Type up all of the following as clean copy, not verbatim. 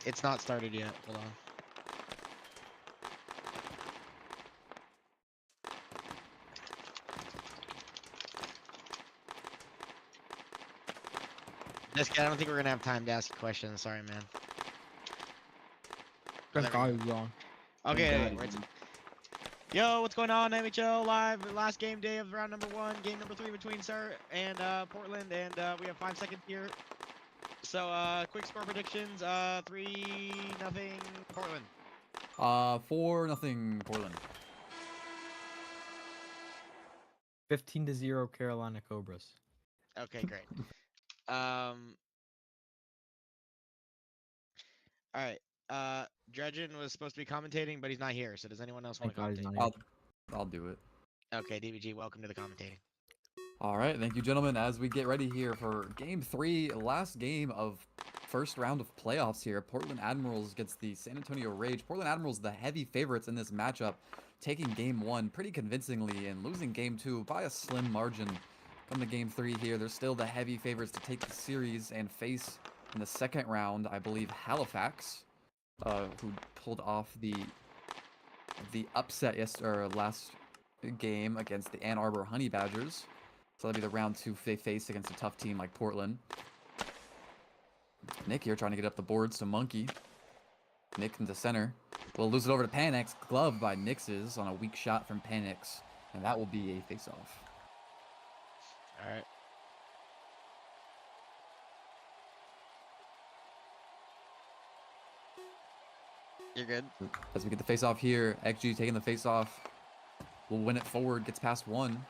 It's not started yet. Hold on. Jessica, I don't think we're gonna have time to ask you questions. Sorry, man. That guy is on. Okay. Yo, what's going on? NAMHL live. Last game day of round number 1. Game number 3 between Sir and Portland, and we have 5 seconds here. So, quick score predictions. 3-0 Portland. 4-0 Portland. 15-0 Carolina Cobras. Okay, great. All right. Dredgen was supposed to be commentating, but he's not here. So does anyone else want to Thank God he's commentate? not here. I'll do it. Okay, DBG, welcome to the commentating. All right, thank you, gentlemen. As we get ready here for Game 3, last game of first round of playoffs here, Portland Admirals against the San Antonio Rage. Portland Admirals, the heavy favorites in this matchup, taking Game 1 pretty convincingly and losing Game 2 by a slim margin. Come to Game 3 here, they're still the heavy favorites to take the series and face in the second round, I believe, Halifax, who pulled off the upset last game against the Ann Arbor Honey Badgers. So that'll be the round 2 they face against a tough team like Portland. Nick here trying to get up the boards to Monkey. Nick into center. We'll lose it over to Panix. Gloved by Nix's on a weak shot from Panix. And that will be a face-off. All right. You're good. As we get the face-off here, XG taking the face-off. Will win it forward, gets past 1.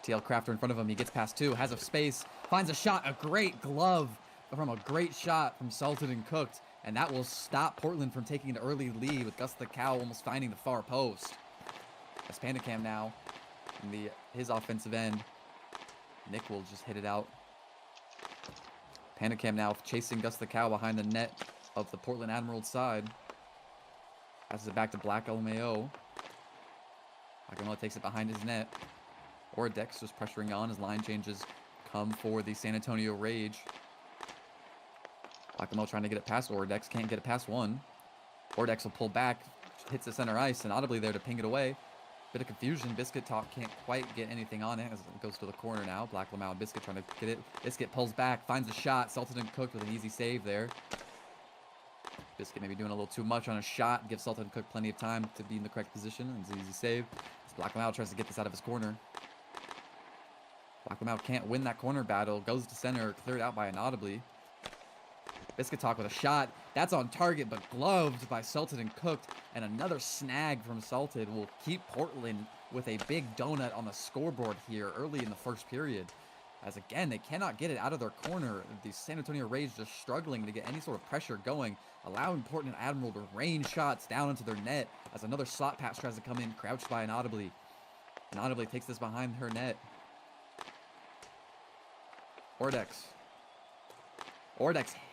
TL Crafter in front of him, he gets past 2, has a space, finds a shot, a great glove from a great shot from Salted and Cooked, and that will stop Portland from taking an early lead with Gus the Cow almost finding the far post. That's Pandacam now in his offensive end. Nick will just hit it out. Pandacam now chasing Gus the Cow behind the net of the Portland Admirals side. Passes it back to Black LMAO. Black takes it behind his net. ohLuvv just pressuring on as line changes come for the San Antonio Rage. Black trying to get it past ohLuvv, can't get it past 1. ohLuvv will pull back, hits the center ice, and audibly there to ping it away. Bit of confusion. Biscuit Talk can't quite get anything on it as it goes to the corner now. Black Lamau and Biscuit trying to get it. Biscuit pulls back, finds a shot. Salted and Cooked with an easy save there. Biscuit maybe doing a little too much on a shot. Gives Salted and Cooked plenty of time to be in the correct position. And it's an easy save. As Black Lamau tries to get this out of his corner. Black Lamau can't win that corner battle. Goes to center, cleared out by inaudibly. Biscuit Talk with a shot. That's on target, but gloved by Salted and Cooked. And another snag from Salted will keep Portland with a big donut on the scoreboard here early in the first period. As again, they cannot get it out of their corner. The San Antonio Rage just struggling to get any sort of pressure going, allowing Portland Admiral to rain shots down into their net as another slot pass tries to come in, crouched by inaudibly. Inaudibly takes this behind her net. ohLuvv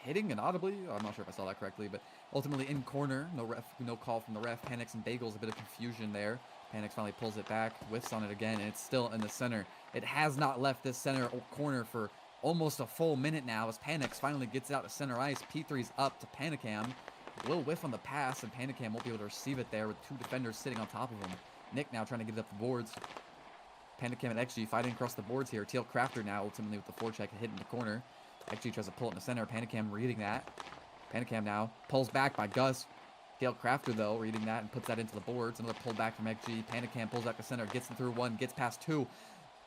hitting inaudibly. I'm not sure if I saw that correctly, but ultimately in corner. No call from the ref. Panix and Bagels, a bit of confusion there. Panix finally pulls it back, whiffs on it again, and it's still in the center. It has not left this center corner for almost a full minute now as Panix finally gets out to center ice. P3's up to Panicam. Will whiff on the pass, and Panicam won't be able to receive it there with 2 defenders sitting on top of him. Nick now trying to get it up the boards. Panicam and XG fighting across the boards here. TL Crafter now ultimately with the forecheck hitting the corner. XG tries to pull it in the center. Panicam reading that. Panicam now pulls back by Gus. TL Crafter, though, reading that and puts that into the boards. Another pull back from XG. Panicam pulls back the center, gets it through 1, gets past 2.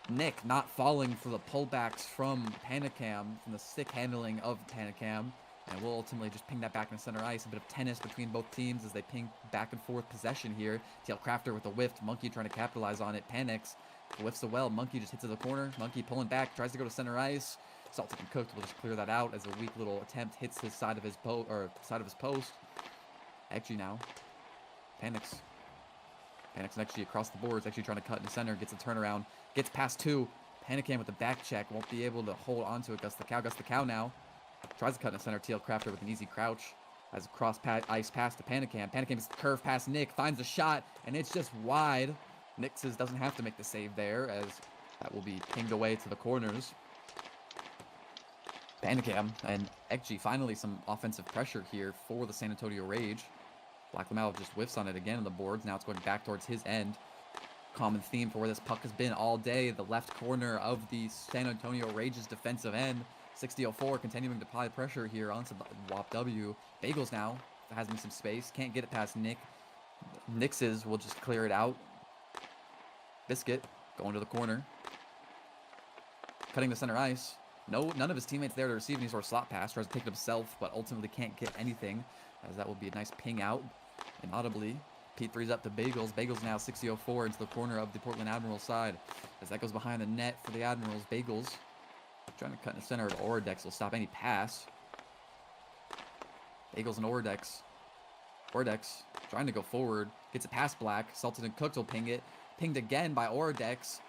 Nick not falling for the pullbacks from Panicam, from the stick handling of Panicam. And will ultimately just ping that back in the center ice. A bit of tennis between both teams as they ping back and forth possession here. TL Crafter with the whiff. Monkey trying to capitalize on it. Panics. Whiffs it well. Monkey just hits to the corner. Monkey pulling back. Tries to go to center ice. Salted and Cooked will just clear that out as a weak little attempt hits his side of his post. XG now. Panix and XG across the boards. XG trying to cut in the center. Gets a turnaround. Gets past 2. Panicam with the back check. Won't be able to hold onto it. Gus the Cow now. Tries to cut in the center. TL Crafter with an easy crouch. Has a cross ice pass to Panicam. Panicam's curve past Nick. Finds a shot. And it's just wide. Nix's doesn't have to make the save there as that will be pinged away to the corners. Panicam and XG, finally some offensive pressure here for the San Antonio Rage. BlackLamau just whiffs on it again on the boards. Now it's going back towards his end. Common theme for where this puck has been all day. The left corner of the San Antonio Rage's defensive end. 60-04 continuing to apply pressure here onto ohLuvv. Bagels now has me some space. Can't get it past Nick. Nix's will just clear it out. Biscuit going to the corner. Cutting the center ice. No, none of his teammates there to receive any sort of slot pass. Tries to take it himself, but ultimately can't get anything, as that will be a nice ping out. Inaudibly, P3's up to Bagels. Bagels now 60-04 into the corner of the Portland Admirals side. As that goes behind the net for the Admirals. Bagels trying to cut in the center of ohLuvv will stop any pass. Bagels and ohLuvv. ohLuvv trying to go forward. Gets it past Black. Salted and Cooked will ping it. Pinged again by ohLuvv.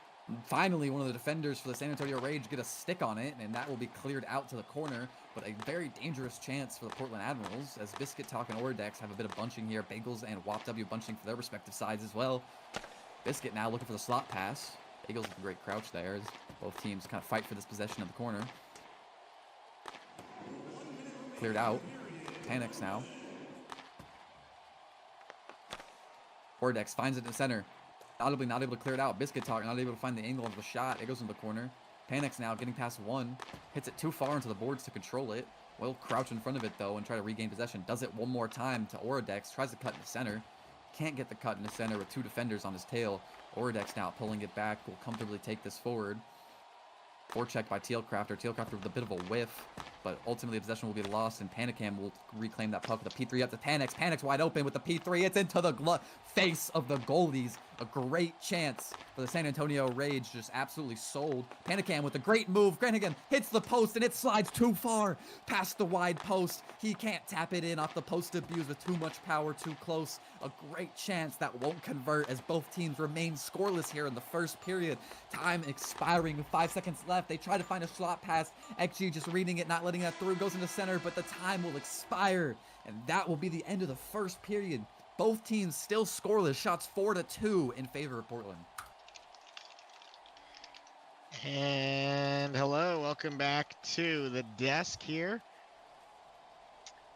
Finally, one of the defenders for the San Antonio Rage get a stick on it, and that will be cleared out to the corner. But a very dangerous chance for the Portland Admirals, as Biscuit Talk and ohLuvv have a bit of bunching here. Bagels and ohLuvv bunching for their respective sides as well. Biscuit now looking for the slot pass. Bagels with a great crouch there, as both teams kind of fight for this possession of the corner. Cleared out. Panics now. ohLuvv finds it in the center. Audibly not able to clear it out. Biscuit Talk not able to find the angle of the shot. It goes into the corner. Panics now, getting past one. Hits it too far into the boards to control it. Will crouch in front of it, though, and try to regain possession. Does it one more time to ohLuvv. Tries to cut in the center. Can't get the cut in the center with two defenders on his tail. ohLuvv now pulling it back. Will comfortably take this forward. Forecheck by Tealcrafter. Tealcrafter with a bit of a whiff, but ultimately the possession will be lost, and Panicam will reclaim that puck with the P3 up to Panics. Panics wide open with the P3. It's into the face of the goalies. A great chance for the San Antonio Rage, just absolutely sold. Panicam with a great move. Granigan hits the post, and it slides too far past the wide post. He can't tap it in off the post abuse with too much power, too close. A great chance that won't convert, as both teams remain scoreless here in the first period. Time expiring with 5 seconds left. They try to find a slot pass. XG just reading it, not letting that through. Goes into center, but the time will expire, and that will be the end of the first period. Both teams still scoreless. Shots 4-2 in favor of Portland. And hello, welcome back to the desk here.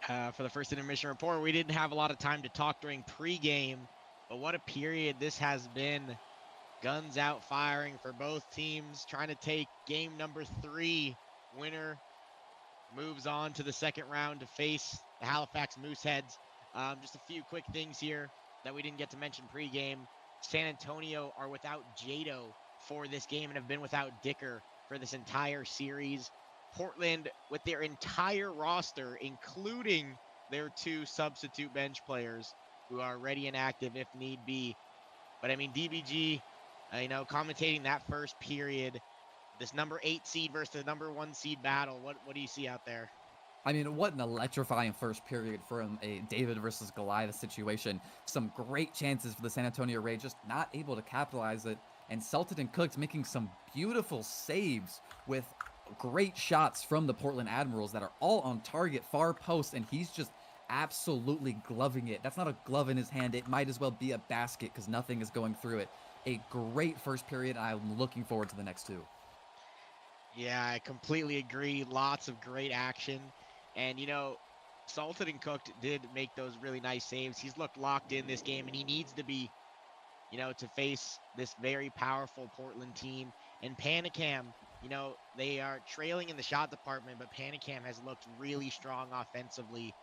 For the first intermission report, we didn't have a lot of time to talk during pregame, but what a period this has been. Guns out firing for both teams, trying to take game number 3. Winner moves on to the second round to face the Halifax Mooseheads. Just a few quick things here that we didn't get to mention pregame. San Antonio are without Jado for this game and have been without Dicker for this entire series. Portland, with their entire roster, including their 2 substitute bench players who are ready and active if need be. But I mean, DBG, commentating that first period, this number 8 seed versus the number 1 seed battle. What do you see out there? I mean, what an electrifying first period from a David versus Goliath situation. Some great chances for the San Antonio Rage, just not able to capitalize it. And Salted and Cooked making some beautiful saves with great shots from the Portland Admirals that are all on target, far post, and he's just absolutely gloving it. That's not a glove in his hand. It might as well be a basket because nothing is going through it. A great first period. I'm looking forward to the next 2. Yeah, I completely agree. Lots of great action. And, Salted and Cooked did make those really nice saves. He's looked locked in this game, and he needs to be, to face this very powerful Portland team. And Panicam, they are trailing in the shot department, but Panicam has looked really strong offensively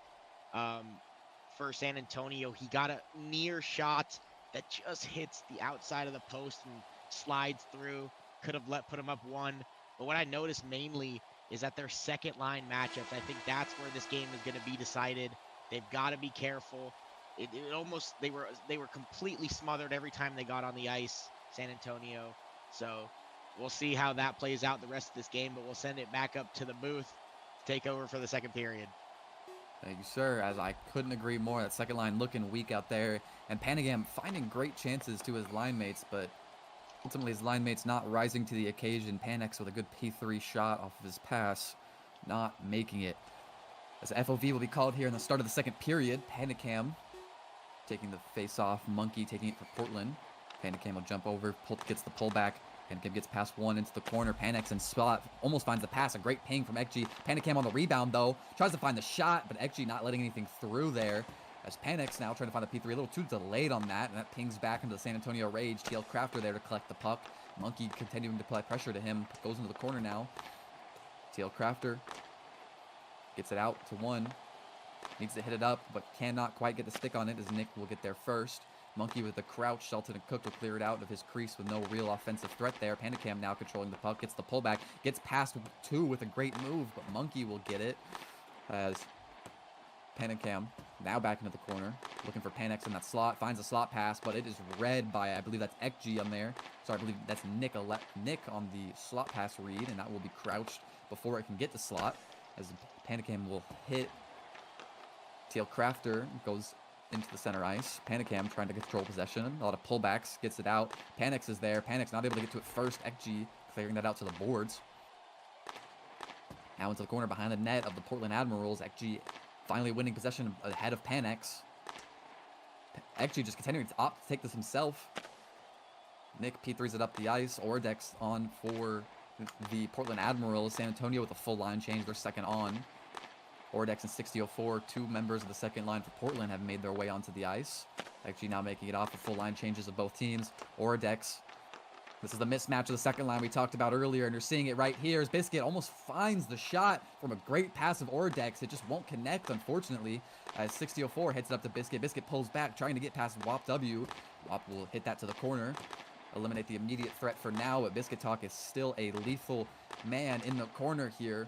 for San Antonio. He got a near shot that just hits the outside of the post and slides through. Could have put him up 1. But what I noticed mainly is that their second line matchups, I think that's where this game is going to be decided. They've got to be careful. It almost, they were completely smothered every time they got on the ice, San Antonio. So we'll see how that plays out the rest of this game, but we'll send it back up to the booth to take over for the second period. Thank you, sir. As I couldn't agree more. That second line looking weak out there. And Panagam finding great chances to his line mates, but ultimately his line mates not rising to the occasion. Panex with a good P3 shot off of his pass, not making it. As FOV will be called here in the start of the second period. Panicam taking the face-off. Monkey taking it for Portland. Panicam will jump over, gets the pullback Panicam gets past one into the corner. Panics and spot. Almost finds the pass. A great ping from ekg. Panicam on the rebound, though. Tries to find the shot, but ekg not letting anything through there. As Panics now trying to find the P3. A little too delayed on that, and that pings back into the San Antonio Rage. TL Crafter there to collect the puck. Monkey continuing to apply pressure to him. Goes into the corner now. TL Crafter gets it out to one. Needs to hit it up, but cannot quite get the stick on it as Nick will get there first. Monkey with the crouch. Shelton and Cook will clear it out of his crease with no real offensive threat there. Panicam now controlling the puck. Gets the pullback. Gets past two with a great move, but Monkey will get it as Panicam now back into the corner. Looking for Panics in that slot. Finds a slot pass, but it is read by, I believe that's ekg on there. Sorry, I believe that's Nick on the slot pass read, and that will be crouched before it can get to slot. As Panicam will hit TL Crafter, goes into the center ice. Panicam trying to control possession. A lot of pullbacks. Gets it out. Panics is there. Panics not able to get to it first. ekg clearing that out to the boards. Now into the corner behind the net of the Portland Admirals. ekg finally winning possession ahead of Panics. ekg just continuing to opt to take this himself. Nick P3s it up the ice. Ordex on for the Portland Admirals. San Antonio with a full line change. They're second on. Ordex and 6004, two members of the second line for Portland, have made their way onto the ice. Actually now making it off the full line changes of both teams. Ordex, this is the mismatch of the second line we talked about earlier, and you're seeing it right here as Biscuit almost finds the shot from a great pass of Ordex. It just won't connect, unfortunately, as 6004 hits it up to Biscuit. Biscuit pulls back, trying to get past ohLuvv. Wop will hit that to the corner. Eliminate the immediate threat for now, but Biscuit Talk is still a lethal man in the corner here.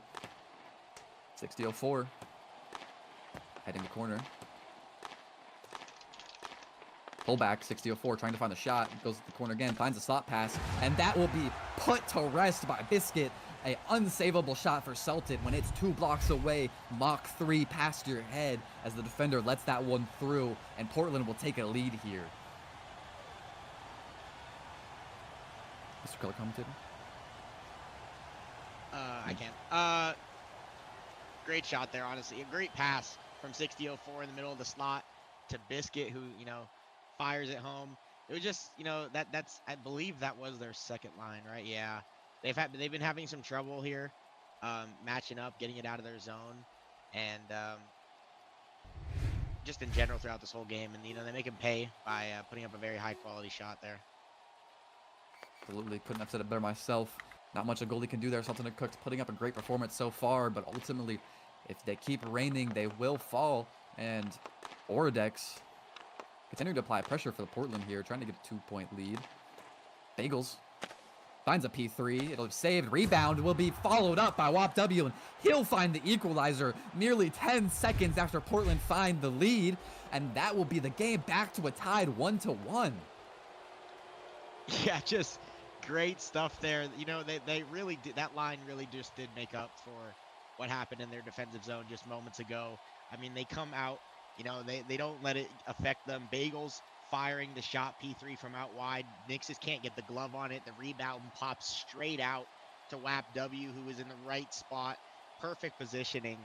6004 heading the corner. Pullback, 6004 trying to find the shot. Goes to the corner again, finds a slot pass, and that will be put to rest by Biscuit. A unsavable shot for Celtic when it's 2 blocks away. Mach 3 past your head as the defender lets that one through, and Portland will take a lead here. Mr. Color Commentator? I can't. Great shot there, honestly. A great pass from 6004 in the middle of the slot to Biscuit, who, you know, fires it home. It was just, you know, that's I believe that was their second line, right? Yeah. They've been having some trouble here, matching up, getting it out of their zone, and just in general throughout this whole game. And, you know, they make him pay by putting up a very high quality shot there. Absolutely, couldn't have said it better myself. Not much a goalie can do there. Sultan and Cook's putting up a great performance so far, but ultimately, if they keep raining, they will fall. And Orodex continuing to apply pressure for the Portland here, trying to get a 2-point lead. Bagels finds a P3. It'll be saved. Rebound will be followed up by ohLuvv, and he'll find the equalizer nearly 10 seconds after Portland find the lead. And that will be the game back to a tied 1-1. Yeah, just great stuff there. You know, they really did, that line really just did make up for what happened in their defensive zone just moments ago. I mean, they come out, you know, they don't let it affect them. Bagels firing the shot P3 from out wide. Nixus can't get the glove on it. The rebound pops straight out to ohLuvv, who is in the right spot. Perfect positioning,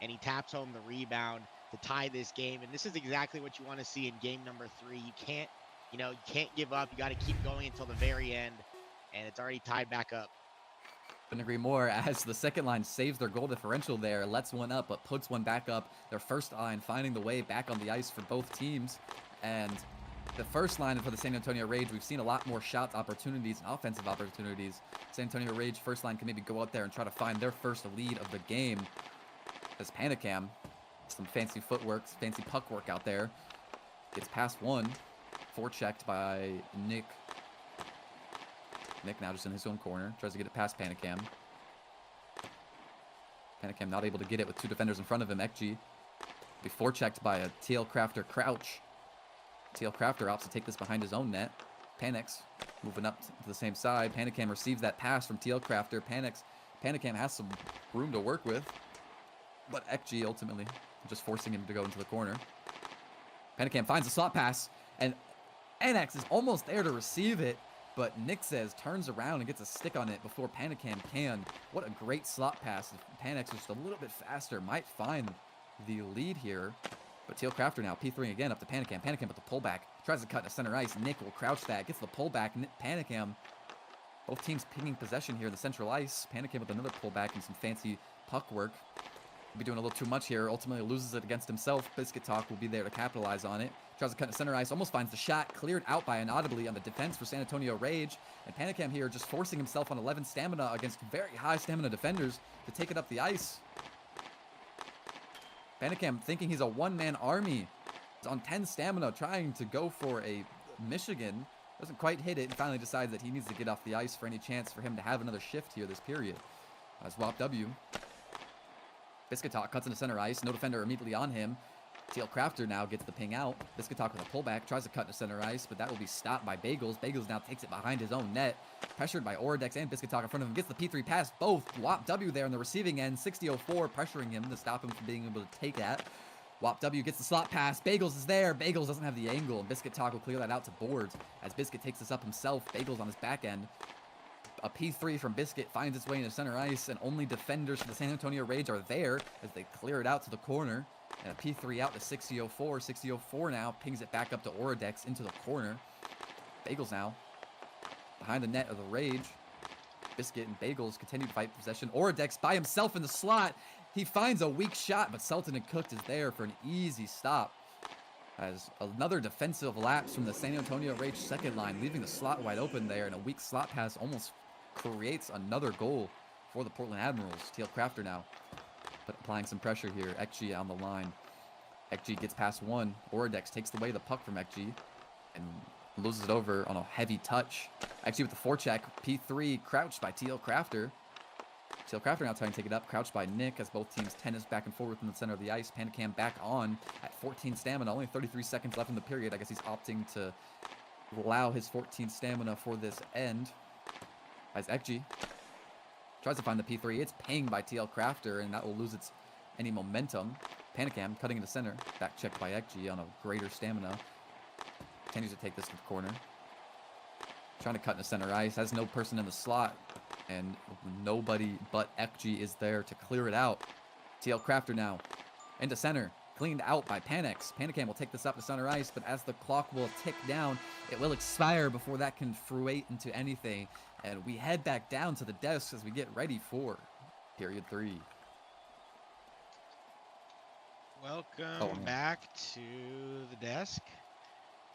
and he taps home the rebound to tie this game. And this is exactly what you want to see in game number 3. You can't, you know, you can't give up. You got to keep going until the very end, and it's already tied back up. Couldn't agree more, as the second line saves their goal differential there, lets one up, but puts one back up. Their first line finding the way back on the ice for both teams. And the first line for the San Antonio Rage, we've seen a lot more shot opportunities and offensive opportunities. San Antonio Rage first line can maybe go out there and try to find their first lead of the game. As Panicam, some fancy footwork, fancy puck work out there. Gets past one, forechecked by Nick. Nick now just in his own corner, tries to get it past Panicam. Panicam not able to get it with 2 defenders in front of him. ekg before checked by a TL Crafter crouch. TL Crafter opts to take this behind his own net. Panics moving up to the same side. Panicam receives that pass from TL Crafter. Panicam has some room to work with, but ekg ultimately just forcing him to go into the corner. Panicam finds a slot pass, and NX is almost there to receive it, but Nick says turns around and gets a stick on it before Panicam can. What a great slot pass. If Panics just a little bit faster, might find the lead here. But TL Crafter now, P3 again up to Panicam. Panicam with the pullback. Tries to cut to center ice. Nick will crouch that. Gets the pullback. Panicam Both teams pinging possession here in the central ice. Panicking with another pullback and some fancy puck work. Be doing a little too much here. Ultimately loses it against himself. Biscuit Talk will be there to capitalize on it. Tries to cut into center ice. Almost finds the shot. Cleared out by inaudibly on the defense for San Antonio Rage. And Panicam here just forcing himself on 11 stamina against very high stamina defenders to take it up the ice. Panicam thinking he's a one-man army. He's on 10 stamina trying to go for a Michigan. Doesn't quite hit it and finally decides that he needs to get off the ice for any chance for him to have another shift here this period. As ohLuvv. Biscuit Talk cuts into center ice. No defender immediately on him. TL Crafter now gets the ping out. Biscuit Talk with a pullback. Tries to cut into center ice, but that will be stopped by Bagels. Bagels now takes it behind his own net. Pressured by ohLuvv and Biscuit Talk in front of him. Gets the P3 pass. Both. ohLuvv there on the receiving end. 60-04 pressuring him to stop him from being able to take that. ohLuvv gets the slot pass. Bagels is there. Bagels doesn't have the angle. And Biscuit Talk will clear that out to boards as Biscuit takes this up himself. Bagels on his back end. A P3 from Biscuit finds its way into center ice, and only defenders for the San Antonio Rage are there as they clear it out to the corner. And a P3 out to 60-04. 60-04 now pings it back up to ohLuvv into the corner. Bagels now behind the net of the Rage. Biscuit and Bagels continue to fight possession. ohLuvv by himself in the slot. He finds a weak shot, but Sultan and Cooked is there for an easy stop. As another defensive lapse from the San Antonio Rage second line, leaving the slot wide open there, and a weak slot pass almost creates another goal for the Portland Admirals. TL Crafter now, but applying some pressure here. Ekji on the line. Ekji gets past one. ohLuvv takes away the puck from Ekji and loses it over on a heavy touch. Ekji with the forecheck. P3 crouched by TL Crafter. TL Crafter now trying to take it up, crouched by Nick as both teams tennis back and forth in the center of the ice. Panicam back on at 14 stamina, only 33 seconds left in the period. I guess he's opting to allow his 14 stamina for this end. As Ekji tries to find the P3, it's pinged by TL Crafter, and that will lose any momentum. Panicam cutting into center, back checked by Ekji on a greater stamina. Continues to take this to the corner. Trying to cut into center ice, has no person in the slot, and nobody but Ekji is there to clear it out. TL Crafter now into center, cleaned out by Panex. Panicam will take this up to center ice, but as the clock will tick down, it will expire before that can fruate into anything. And we head back down to the desks as we get ready for period 3. Welcome back to the desk.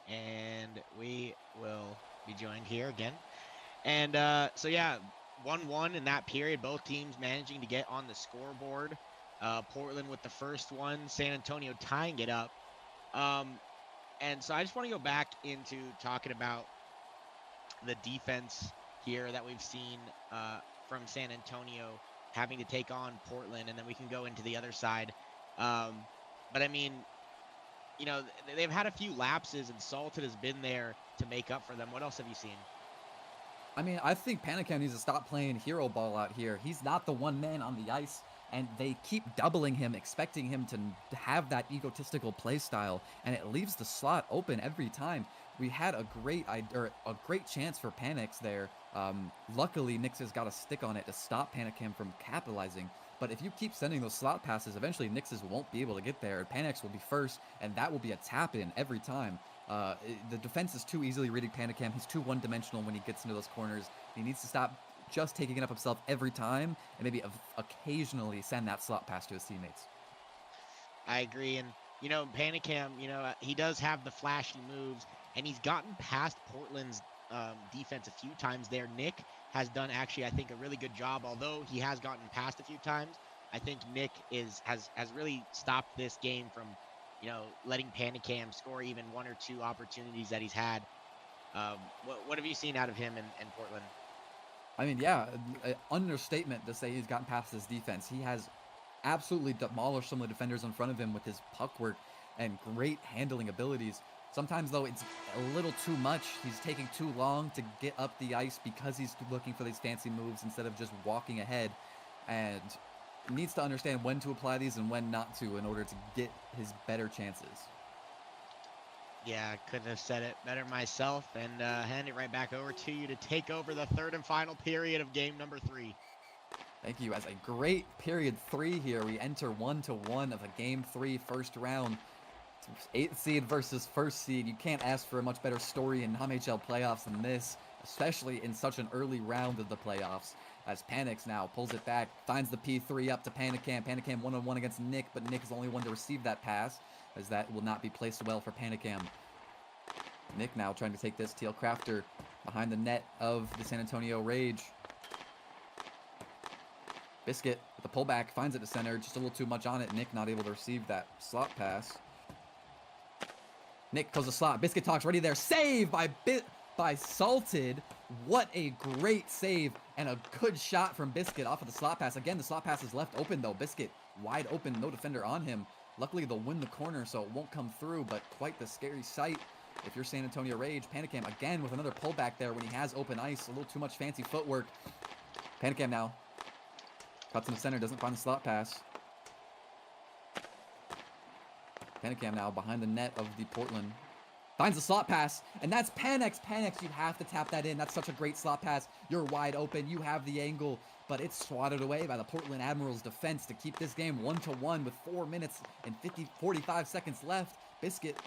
And we will be joined here again. And so yeah, 1-1 in that period, both teams managing to get on the scoreboard. Portland with the first one, San Antonio tying it up. And so I just want to go back into talking about the defense here that we've seen from San Antonio having to take on Portland, and then we can go into the other side. But I mean, you know, they've had a few lapses, and Salted has been there to make up for them. What else have you seen? I mean, I think Panicam needs to stop playing hero ball out here. He's not the one man on the ice, and they keep doubling him, expecting him to have that egotistical play style, and it leaves the slot open every time. We had a great chance for Panix there. Luckily, Nix has got a stick on it to stop Panicam from capitalizing. But if you keep sending those slot passes, eventually Nixes won't be able to get there. Panex will be first, and that will be a tap-in every time. The defense is too easily reading Panicam. He's too one-dimensional when he gets into those corners. He needs to stop just taking it up himself every time, and maybe occasionally send that slot pass to his teammates. I agree, and you know, Panicam, you know, he does have the flashy moves, and he's gotten past Portland's defense a few times there. Nick has done actually, I think, a really good job. Although he has gotten past a few times, I think Nick has really stopped this game from, you know, letting Panicam score even one or two opportunities that he's had. What have you seen out of him in Portland? I mean, yeah, an understatement to say he's gotten past his defense. He has absolutely demolished some of the defenders in front of him with his puck work and great handling abilities. Sometimes, though, it's a little too much. He's taking too long to get up the ice because he's looking for these fancy moves instead of just walking ahead. And needs to understand when to apply these and when not to in order to get his better chances. Yeah, I couldn't have said it better myself. And hand it right back over to you to take over the third and final period of game number 3. Thank you. As a great period 3 here, we enter 1-1 of a game 3 first round. 8th seed versus 1st seed. You can't ask for a much better story in NAMHL playoffs than this. especially in such an early round of the playoffs. As Panix now pulls it back, finds the P3 up to Panicam. Panicam one-on-one against Nick, but Nick is the only one to receive that pass, as that will not be placed well for Panicam. Nick now trying to take this. Teal Crafter behind the net of the San Antonio Rage. Biscuit with the pullback, finds it to center, just a little too much on it. Nick not able to receive that slot pass. Nick goes to slot. Biscuit talks ready there. Save by Salted. What a great save and a good shot from Biscuit off of the slot pass. Again, the slot pass is left open though. Biscuit wide open, no defender on him. Luckily, they'll win the corner, so it won't come through, but quite the scary sight if you're San Antonio Rage. Panicam again with another pullback there when he has open ice. A little too much fancy footwork. Panicam now cuts in the center, doesn't find the slot pass. Panicam now behind the net of the Portland. Finds the slot pass, and that's Panix. Panix, you have to tap that in. That's such a great slot pass. You're wide open. You have the angle, but it's swatted away by the Portland Admirals defense to keep this game 1-1 with 4 minutes and 45 seconds left. Biscuit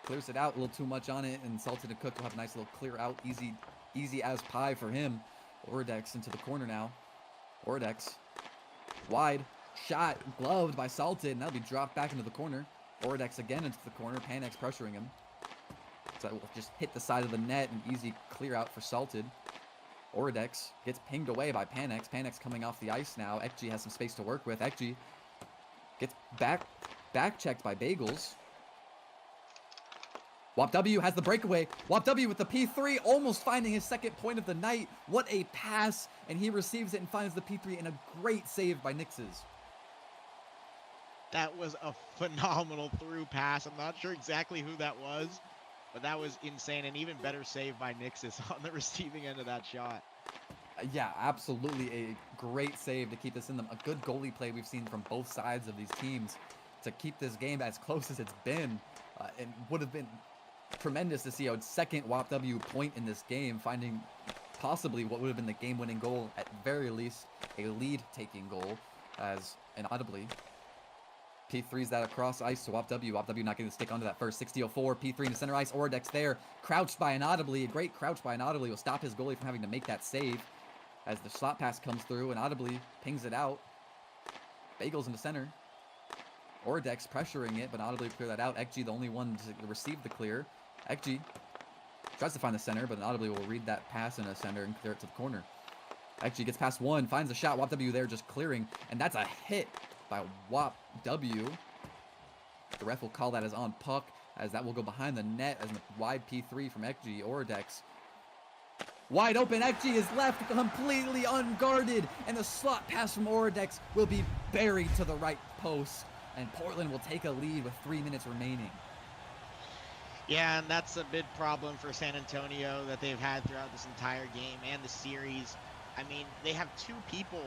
clears it out, a little too much on it, and Salted and Cook will have a nice little clear out. Easy as pie for him. ohLuvv into the corner now. ohLuvv wide shot, gloved by Salted, and that'll be dropped back into the corner. ohLuvv again into the corner. Panix pressuring him. So that will just hit the side of the net, and easy clear out for Salted. ohLuvv gets pinged away by Panix. Panix coming off the ice now. ekG has some space to work with. ekG gets back checked by Bagels. ohLuvv has the breakaway. ohLuvv with the P3, almost finding his second point of the night. What a pass, and he receives it and finds the P3, and a great save by Nixes. That was a phenomenal through pass. I'm not sure exactly who that was, but that was insane, and even better save by Nixes on the receiving end of that shot. Yeah, absolutely a great save to keep this in them. A good goalie play we've seen from both sides of these teams to keep this game as close as it's been. And would have been tremendous to see a second ohLuvv point in this game, finding possibly what would have been the game-winning goal, at very least a lead-taking goal, as inaudibly P3's that across ice to ohLuvv. ohLuvv not getting the stick onto that first. 60-04, P3 in the center ice. ohLuvv there, crouched by inaudibly. A great crouch by inaudibly will stop his goalie from having to make that save. As the slot pass comes through, inaudibly pings it out. Bagels in the center. ohLuvv pressuring it, but inaudibly clear that out. ekG the only one to receive the clear. ekG tries to find the center, but inaudibly will read that pass in the center and clear it to the corner. ekG gets past one, finds a shot. ohLuvv there just clearing, and that's a hit by ohLuvv. The ref will call that as on puck, as that will go behind the net as a wide P3 from ekG. ohLuvv wide open. ekG is left completely unguarded, and the slot pass from ohLuvv will be buried to the right post, and Portland will take a lead with 3 minutes remaining. Yeah, and that's a big problem for San Antonio that they've had throughout this entire game and the series. I mean, they have two people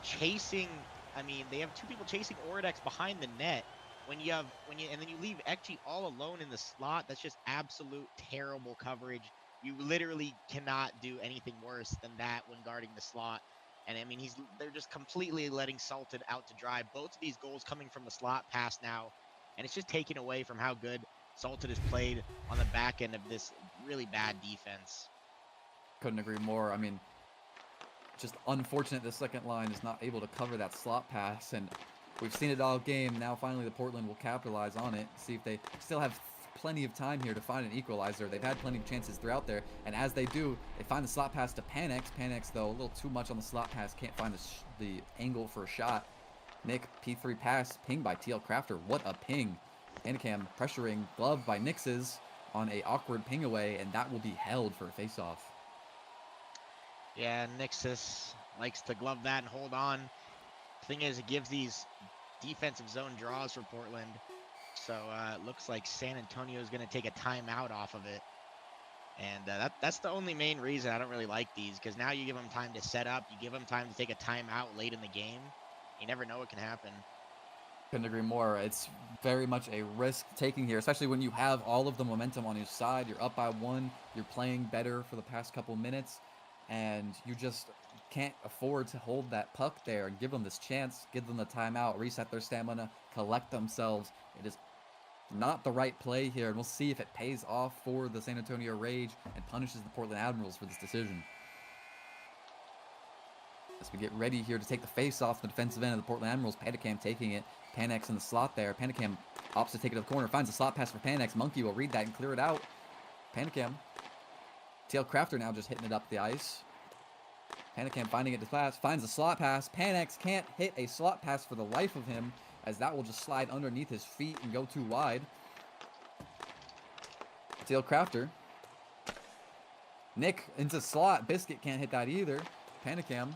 chasing ohLuvv behind the net. And then you leave ekG all alone in the slot. That's just absolute terrible coverage. You literally cannot do anything worse than that when guarding the slot. And I mean, they're just completely letting Salted out to dry. Both of these goals coming from the slot pass now, and it's just taken away from how good Salted has played on the back end of this really bad defense. Couldn't agree more. I mean, just unfortunate the second line is not able to cover that slot pass, and we've seen it all game. Now finally the Portland will capitalize on it, see if they still have plenty of time here to find an equalizer. They've had plenty of chances throughout there, and as they do, they find the slot pass to Panix. Panix, though, a little too much on the slot pass, can't find the angle for a shot. Nick, P3 pass, pinged by TL Crafter. What a ping. Panicam pressuring, gloved by Nixes on a awkward ping away, and that will be held for a face-off. Yeah, Nixes likes to glove that and hold on. Thing is, it gives these defensive zone draws for Portland. So it looks like San Antonio is going to take a timeout off of it. And that's the only main reason I don't really like these, because now you give them time to set up. You give them time to take a timeout late in the game. You never know what can happen. Couldn't agree more. It's very much a risk taking here, especially when you have all of the momentum on your side. You're up by one. You're playing better for the past couple minutes, and you just can't afford to hold that puck there and give them this chance, give them the timeout, reset their stamina, collect themselves. It is Not the right play here, and we'll see if it pays off for the San Antonio Rage and punishes the Portland Admirals for this decision. As we get ready here to take the face off the defensive end of the Portland Admirals, Panicam taking it. Panex in the slot there. Panicam opts to take it to the corner, finds a slot pass for Panex. Monkey will read that and clear it out. Panicam. TL Crafter now just hitting it up the ice. Panicam finding it to pass, finds a slot pass. Panex can't hit a slot pass for the life of him, as that will just slide underneath his feet and go too wide. TL Crafter. Nick into slot. Biscuit can't hit that either. Panicam.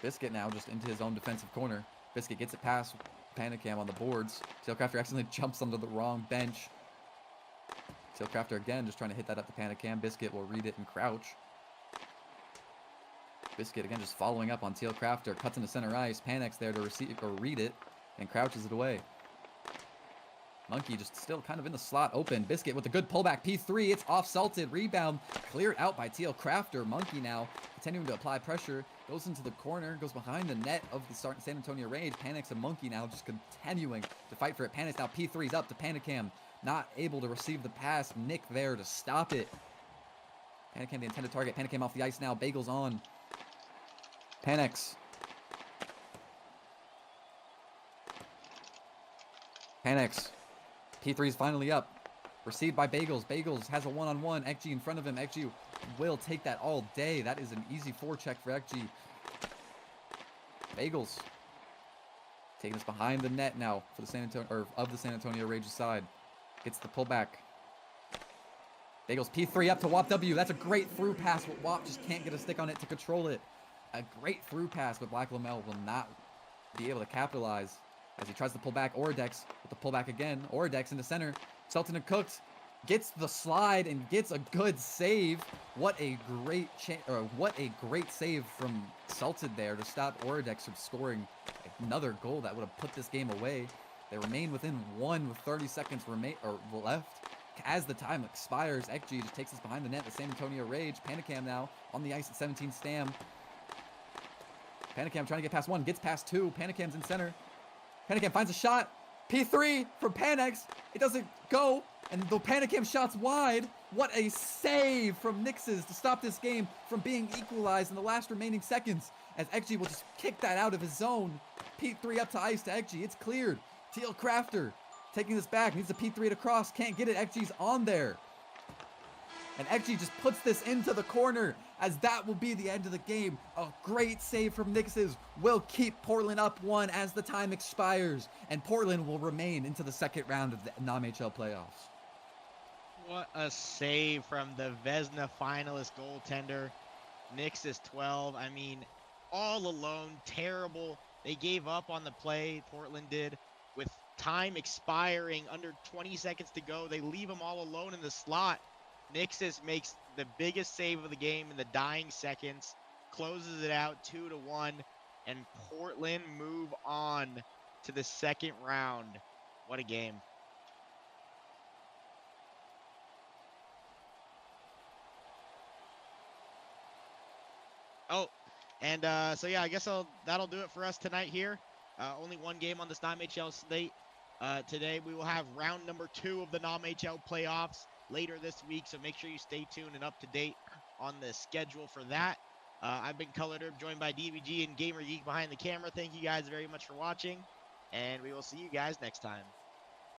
Biscuit now just into his own defensive corner. Biscuit gets it past Panicam on the boards. TL Crafter accidentally jumps onto the wrong bench. TL Crafter again just trying to hit that up to Panicam. Biscuit will read it and crouch. Biscuit again just following up on TL Crafter. Cuts into center ice. Panex there to receive or read it and crouches it away. Monkey just still kind of in the slot open. Biscuit with a good pullback. P3. It's off salted. Rebound cleared out by TL Crafter. Monkey now continuing to apply pressure. Goes into the corner. Goes behind the net of the San Antonio Rage. Panex and Monkey now just continuing to fight for it. Panex now P3's up to Panicam. Not able to receive the pass. Nick there to stop it. Panicam the intended target. Panicam off the ice now. Bagels on. Panex. Panex. P3 is finally up. Received by Bagels. Bagels has a one-on-one. Ekji in front of him. Ekji will take that all day. That is an easy forecheck for Ekji. Bagels. Taking us behind the net now for the San Antonio Rage's side. Gets the pullback. Bagels P3 up to ohLuvv. That's a great through pass, but ohLuvv just can't get a stick on it to control it. A great through pass, but Black Lamel will not be able to capitalize as he tries to pull back. Oridex with the pullback again. Oridex in the center. Selton and Cooks gets the slide and gets a good save. What a great save from Selton there to stop Oridex from scoring another goal that would have put this game away. They remain within one with 30 seconds left. As the time expires, Ekji just takes us behind the net. The San Antonio Rage. Panicam now on the ice at 17 Stam. Panicam trying to get past one, gets past two. Panicam's in center. Panicam finds a shot. P3 from Panex. It doesn't go. And the Panicam shot's wide. What a save from Nixes to stop this game from being equalized in the last remaining seconds. As Ekji will just kick that out of his zone. P3 up to ice to Ekji. It's cleared. TL Crafter taking this back. Needs a P3 to cross. Can't get it. Ekji's on there. And Ekji just puts this into the corner as that will be the end of the game. A great save from Nixes will keep Portland up one as the time expires. And Portland will remain into the second round of the NAMHL playoffs. What a save from the Vezina finalist goaltender. Nixes 12. I mean, all alone, terrible. They gave up on the play, Portland did, with time expiring, under 20 seconds to go. They leave them all alone in the slot. Nixes makes the biggest save of the game in the dying seconds, closes it out 2-1, and Portland move on to the second round. What a game. Oh, and so yeah, I guess that'll do it for us tonight here. Only one game on this NAMHL slate. Today we will have round number 2 of the NAMHL playoffs later this week, so make sure you stay tuned and up to date on the schedule for that. I've been ColorDerb, joined by DVG and Gamer Geek behind the camera. Thank you guys very much for watching, and we will see you guys next time.